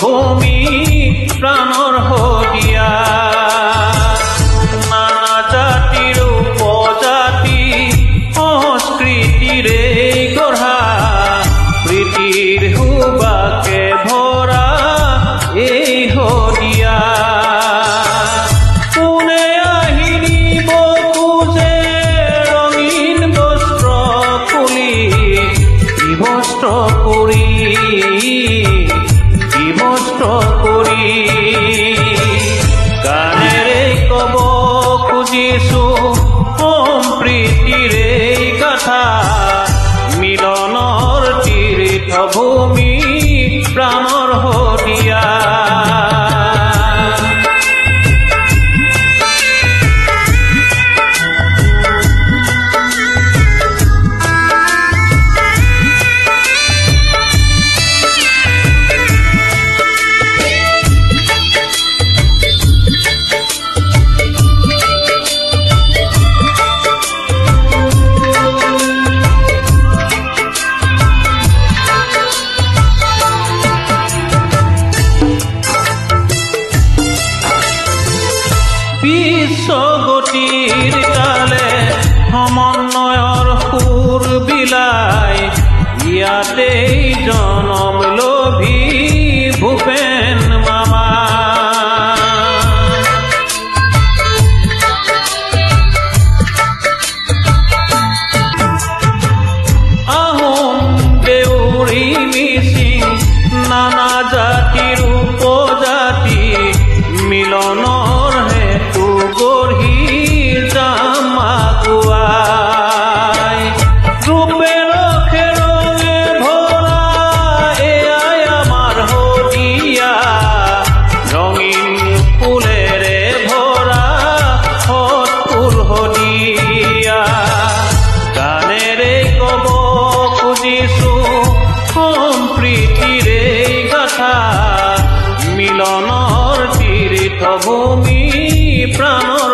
তীৰ্থভূমি প্ৰাণৰ শদিয়া নানা জাতিৰ উপজাতি সংস্কৃতিৰে গঢ়া প্ৰীতিৰ সুবাসে ভৰা এই শদিয়া কোনে আহি নিব খোজে ৰঙীন বস্ত্ৰ খুলি বিভস্ত্ৰ কৰি গানেৰে কব খুজিছো সম্প্ৰীতিৰে কথা মিলনৰ তীৰ্থভূমি প্ৰাণৰ শদিয়া বিশ্বগতিৰ তালে সমন্বয়ৰ সুৰ বিলাই ইয়াতেই জনম লভি ভূপেন মামা আহোম দেউৰী মিচিং নানা জাতিৰ উপজাতি মিলনৰ হেতু গঢ়ি যাম আগুৱাই ৰূপে ৰঙে ভৰা এয়াই আমাৰ শদিয়া ৰঙীন ফুলেৰে ভৰা সৎফুল শদিয়া গানেৰে কব খুজিছো সম্প্ৰীতিৰে গাথা মিলনৰ তীৰ্থভূমি প্ৰাণৰ